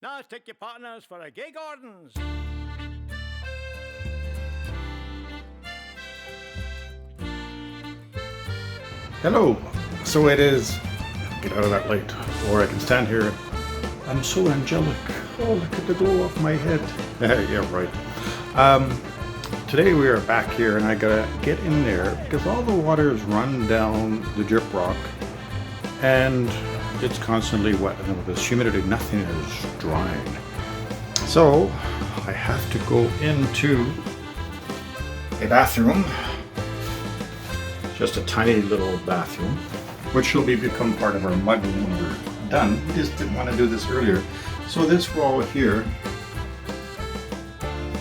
Now take your partners for a gay gardens. Hello. So it is. Get out of that light, or I can stand here. I'm so angelic. Oh, look at the glow off my head. Yeah, right. Today we are back here, and I gotta get in there because all the water is run down the drip rock, and it's constantly wet. And with this humidity, nothing is drying. So I have to go into a bathroom. Just a tiny little bathroom, which will become part of our mudroom when we're done. We just didn't want to do this earlier. So this wall here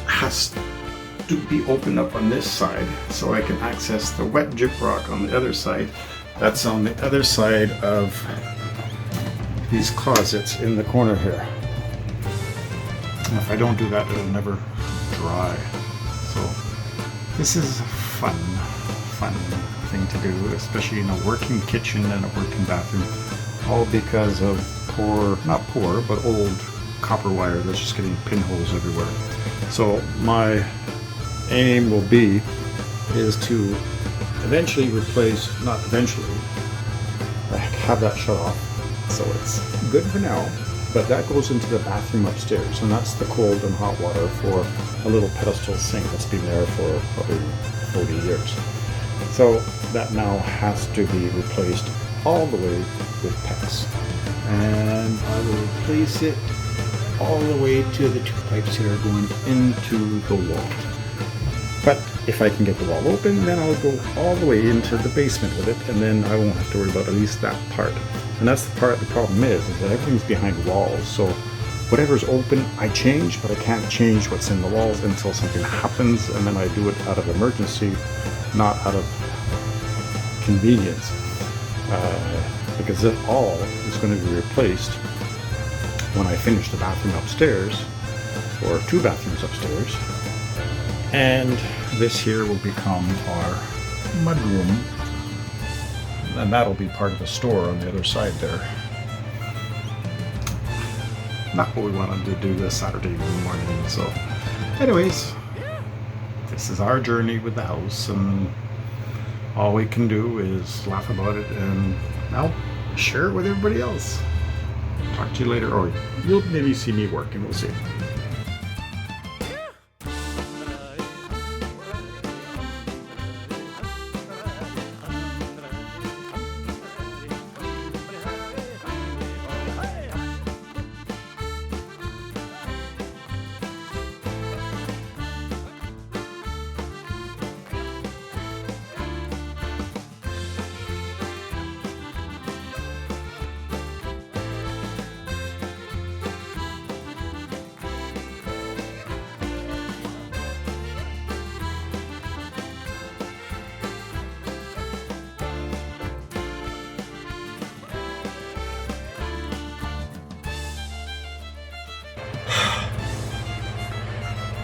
has to be opened up on this side so I can access the wet drip rock on the other side. That's on the other side of these closets in the corner here. And if I don't do that, it'll never dry. So this is fun thing to do, especially in a working kitchen and a working bathroom, all because of not poor, but old copper wire that's just getting pinholes everywhere. So my aim will be is to eventually replace, not eventually, have that shut off. So it's good for now, but that goes into the bathroom upstairs, and that's the cold and hot water for a little pedestal sink that's been there for probably 40 years. So that now has to be replaced all the way with PEX. And I will replace it all the way to the two pipes that are going into the wall. But if I can get the wall open, then I'll go all the way into the basement with it, and then I won't have to worry about at least that part. And that's the part, the problem is that everything's behind walls. So whatever's open, I change, but I can't change what's in the walls until something happens, and then I do it out of emergency, not out of convenience, because it all is going to be replaced when I finish the bathroom upstairs, or two bathrooms upstairs, and this here will become our mudroom, and that'll be part of the store on the other side there. Not what we wanted to do this Saturday morning. So anyways, this is our journey with the house, and all we can do is laugh about it and now share it with everybody else. Talk to you later, or you'll maybe see me working, we'll see.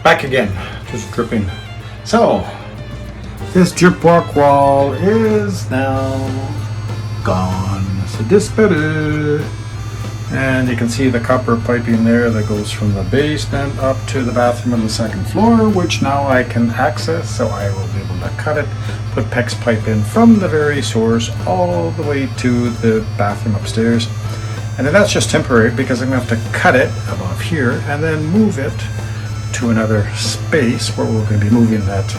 Back again, just dripping. So, this drip rock wall is now gone. So this better. And you can see the copper piping there that goes from the basement up to the bathroom on the second floor, which now I can access. So I will be able to cut it, put PEX pipe in from the very source all the way to the bathroom upstairs. And then that's just temporary because I'm going to have to cut it above here and then move it to another space where we're going to be moving that.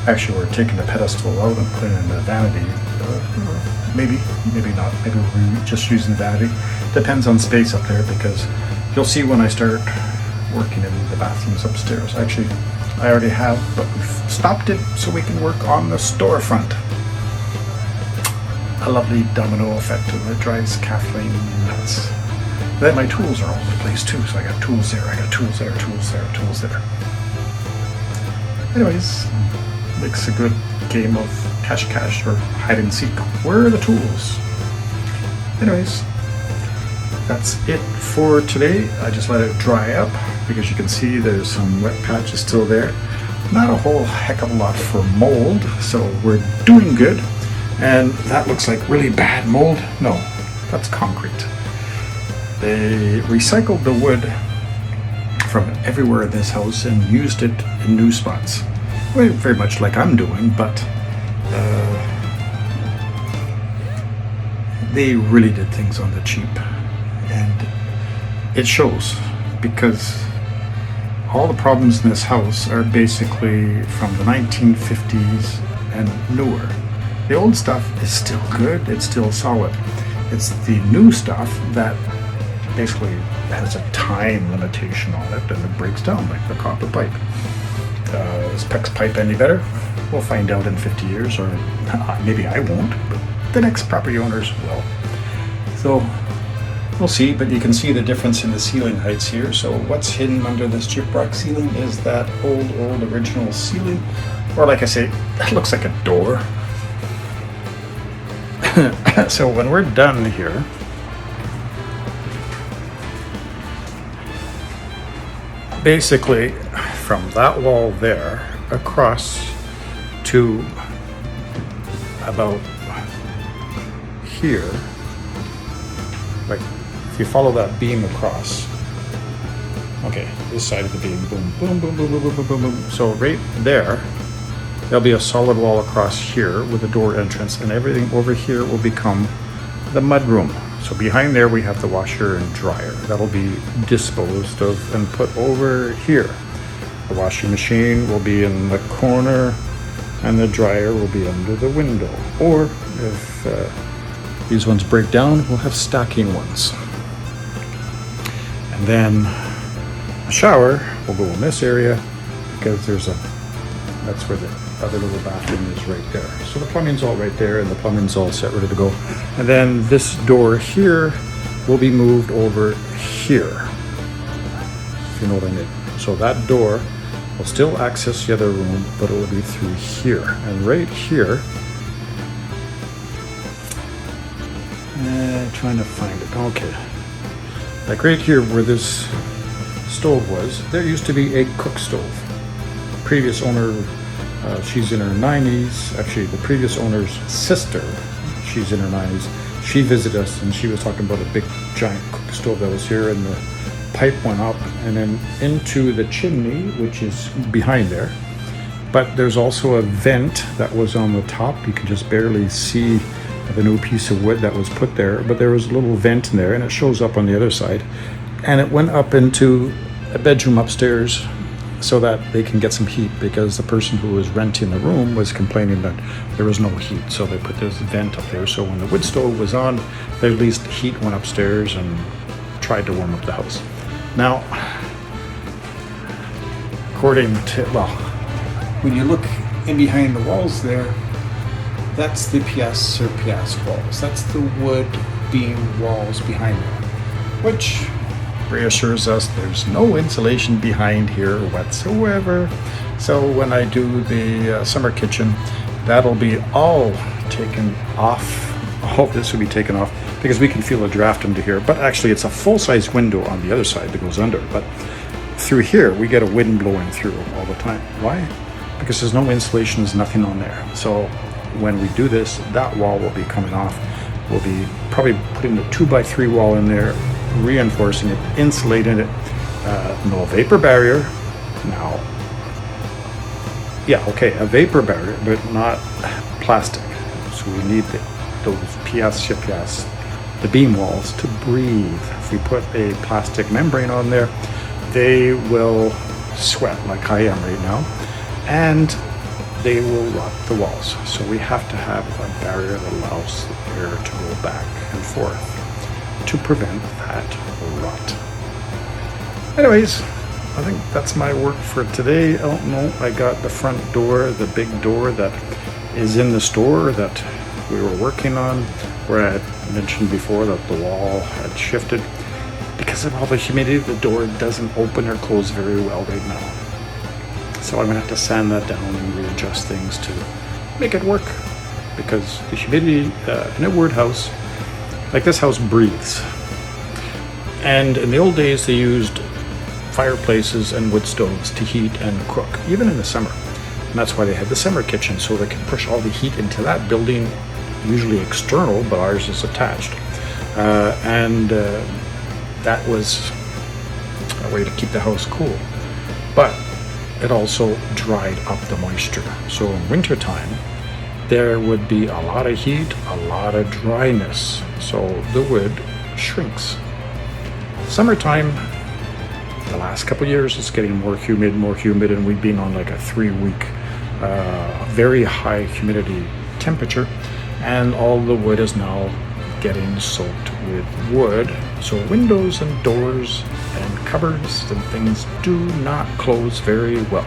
Actually, we're taking the pedestal out and putting in the vanity. Maybe not. Maybe we're just using the vanity. Depends on space up there, because you'll see when I start working in the bathrooms upstairs. Actually, I already have, but we've stopped it so we can work on the storefront. A lovely domino effect that drives Kathleen nuts. Then my tools are all over the place too, so I got tools there, I got tools there, tools there, tools there. Anyways, makes a good game of cash or hide and seek. Where are the tools? Anyways, that's it for today. I just let it dry up because you can see there's some wet patches still there. Not a whole heck of a lot for mold, so we're doing good. And that looks like really bad mold. No, that's concrete. They recycled the wood from everywhere in this house and used it in new spots. Well, very much like I'm doing, but they really did things on the cheap. And it shows, because all the problems in this house are basically from the 1950s and newer. The old stuff is still good, it's still solid. It's the new stuff that basically has a time limitation on it and it breaks down, like the copper pipe. Is PEX pipe any better? We'll find out in 50 years, or maybe I won't, but the next property owners will. So we'll see, but you can see the difference in the ceiling heights here. So what's hidden under this gyprock ceiling is that old original ceiling, or like I say, that looks like a door. So when we're done here, basically from that wall there across to about here, like if you follow that beam across, okay, this side of the beam, boom, boom, boom, boom, boom, boom, boom, boom, boom. So right there, there'll be a solid wall across here with a door entrance, and everything over here will become the mudroom. So behind there we have the washer and dryer. That'll be disposed of and put over here. The washing machine will be in the corner and the dryer will be under the window. Or if these ones break down, we'll have stacking ones. And then a shower will go in this area, because that's where the other little bathroom is right there. So the plumbing's all right there and the plumbing's all set, ready to go. And then this door here will be moved over here, if you know what I mean. So that door will still access the other room, but it will be through here. And right here, trying to find it, okay. Like right here where this stove was, there used to be a cook stove. Previous owner, she's in her 90s. Actually, the previous owner's sister, she's in her 90s. She visited us and she was talking about a big giant cook stove that was here, and the pipe went up and then into the chimney, which is behind there. But there's also a vent that was on the top. You can just barely see the new piece of wood that was put there, but there was a little vent in there and it shows up on the other side. And it went up into a bedroom upstairs, so that they can get some heat, because the person who was renting the room was complaining that there was no heat. So they put this vent up there, so when the wood stove was on, at least heat went upstairs and tried to warm up the house. Now, according to, well, when you look in behind the walls there, that's the pièce walls. That's the wood beam walls behind there, which reassures us there's no insulation behind here whatsoever. So when I do the summer kitchen, that'll be all taken off. All this will be taken off, because we can feel a draft into here. But actually it's a full-size window on the other side that goes under. But through here we get a wind blowing through all the time. Why? Because there's no insulation, there's nothing on there. So when we do this, that wall will be coming off. We'll be probably putting the 2x3 wall in there, reinforcing it, insulating it, no vapor barrier. Now, yeah, okay, a vapor barrier, but not plastic. So we need those pièce, the beam walls, to breathe. If we put a plastic membrane on there, they will sweat like I am right now, and they will rot the walls. So we have to have a barrier that allows the air to go back and forth to prevent that rot. Anyways, I think that's my work for today. I don't know, I got the front door, the big door that is in the store that we were working on, where I had mentioned before that the wall had shifted. Because of all the humidity, the door doesn't open or close very well right now. So I'm gonna have to sand that down and readjust things to make it work. Because the humidity in a wood house, like this house, breathes. And in the old days, they used fireplaces and wood stoves to heat and cook, even in the summer. And that's why they had the summer kitchen, so they can push all the heat into that building, usually external, but ours is attached. that was a way to keep the house cool. But it also dried up the moisture. So in wintertime, there would be a lot of heat, a lot of dryness. So the wood shrinks. Summertime, the last couple of years, it's getting more humid, and we've been on like a 3-week very high humidity temperature, and all the wood is now getting soaked with wood. So windows and doors and cupboards and things do not close very well.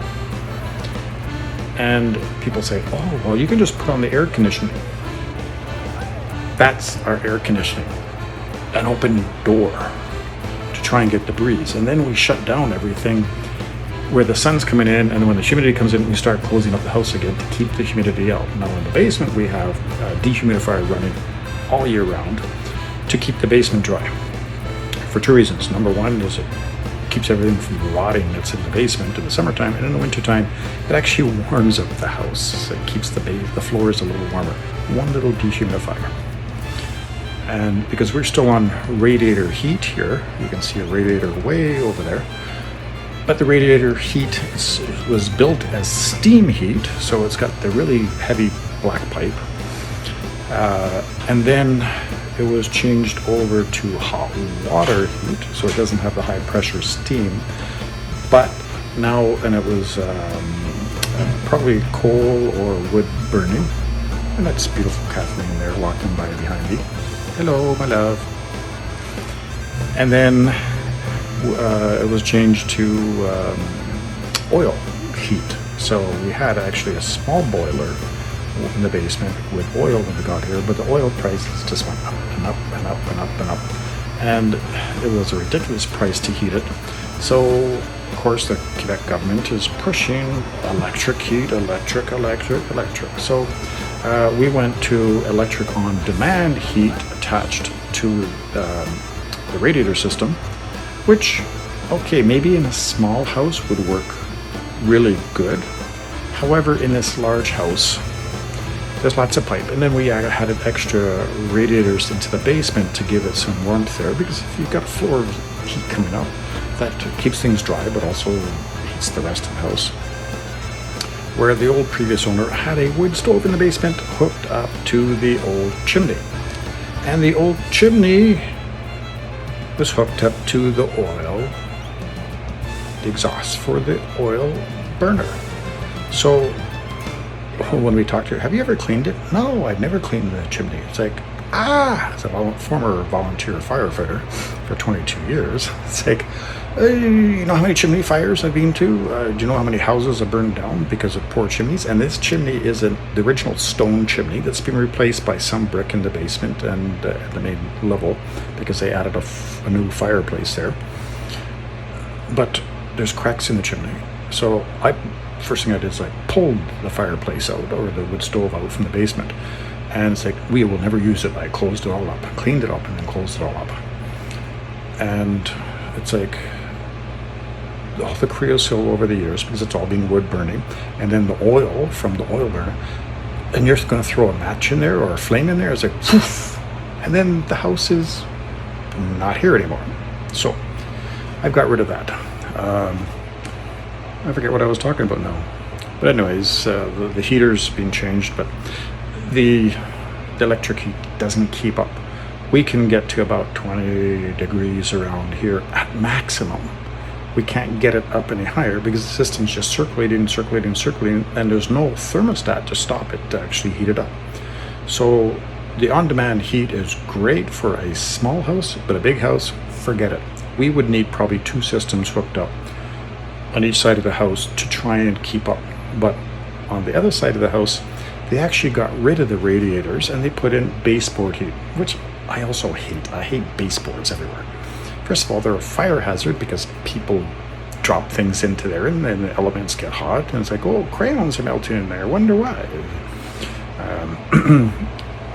And people say, oh, well, you can just put on the air conditioning. That's our air conditioning. An open door to try and get the breeze. And then we shut down everything where the sun's coming in, and when the humidity comes in, we start closing up the house again to keep the humidity out. Now in the basement, we have a dehumidifier running all year round to keep the basement dry. For 2 reasons. Number one is it keeps everything from rotting that's in the basement in the summertime, and in the wintertime, it actually warms up the house. It keeps the floors a little warmer. One little dehumidifier. And because we're still on radiator heat here, you can see a radiator way over there. But the radiator heat was built as steam heat, so it's got the really heavy black pipe. And then it was changed over to hot water heat, so it doesn't have the high pressure steam. But now, and it was probably coal or wood burning. And that's beautiful Kathleen there walking by behind me. Hello, my love. And then it was changed to oil heat. So we had actually a small boiler in the basement with oil when we got here, but the oil prices just went up and up and up and up and up. And it was a ridiculous price to heat it. So, of course, the Quebec government is pushing electric heat, electric. So we went to electric on demand heat attached to the radiator system, which, okay, maybe in a small house would work really good. However, in this large house, there's lots of pipe, and then we added extra radiators into the basement to give it some warmth there, because if you've got a floor of heat coming up, that keeps things dry, but also heats the rest of the house. Where the old previous owner had a wood stove in the basement hooked up to the old chimney. And the old chimney was hooked up to the exhaust for the oil burner. So when we talked to her, have you ever cleaned it? No, I've never cleaned the chimney. It's like, as a former volunteer firefighter for 22 years, it's like, you know how many chimney fires I've been to? Do you know how many houses have burned down because of poor chimneys? And this chimney is the original stone chimney that's been replaced by some brick in the basement and at the main level, because they added a new fireplace there. But there's cracks in the chimney. So first thing I did is I pulled the fireplace out, or the wood stove out from the basement. And it's like, we will never use it. I closed it all up, cleaned it up, and then closed it all up. And it's like, all the creosote over the years, because it's all been wood burning, and then the oil from the oil burner, and you're going to throw a match in there or a flame in there, it's like, poof, and then the house is not here anymore. So I've got rid of that. I forget what I was talking about now. But anyways, the heater's been changed, but the electric heat doesn't keep up. We can get to about 20 degrees around here at maximum. We can't get it up any higher because the system's just circulating, and there's no thermostat to stop it to actually heat it up. So the on-demand heat is great for a small house, but a big house, forget it. We would need probably 2 systems hooked up on each side of the house to try and keep up. But on the other side of the house, they actually got rid of the radiators and they put in baseboard heat, which I also hate. I hate baseboards everywhere. First of all, they're a fire hazard because people drop things into there and then the elements get hot, and it's like, oh, crayons are melting in there, wonder why.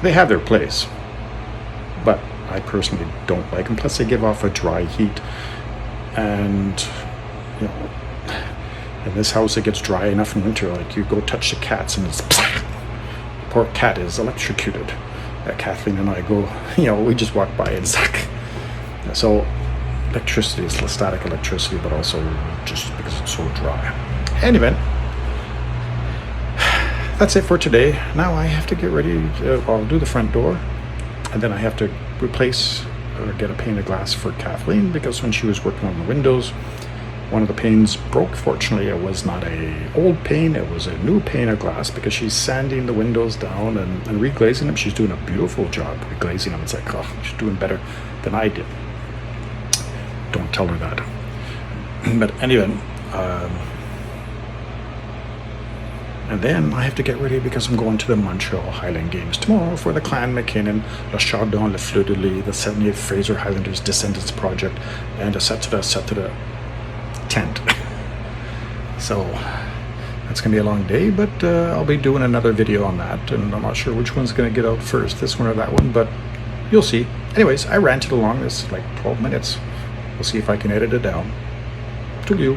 They have their place, but I personally don't like them. Plus they give off a dry heat, and you know, in this house it gets dry enough in winter, like you go touch the cats and it's poor cat is electrocuted. Kathleen and I go, we just walk by and suck. So electricity, it's static electricity, but also just because it's so dry. Anyway, that's it for today. Now I have to get ready. I'll do the front door, and then I have to replace or get a pane of glass for Kathleen, because when she was working on the windows, one of the panes broke. Fortunately, it was not a old pane, it was a new pane of glass, because she's sanding the windows down and reglazing them. She's doing a beautiful job reglazing them. It's like, oh, she's doing better than I did. Don't tell her that. But anyway, and then I have to get ready because I'm going to the Montreal Highland Games tomorrow for the Clan McKinnon, Le Chardon, Le Fleur de Lis, the 78th Fraser Highlanders Descendants Project, and a set to the tent. So that's gonna be a long day, but I'll be doing another video on that, and I'm not sure which one's gonna get out first, this one or that one, but you'll see. Anyways, I ranted along this like 12 minutes. We'll see if I can edit it down. To you.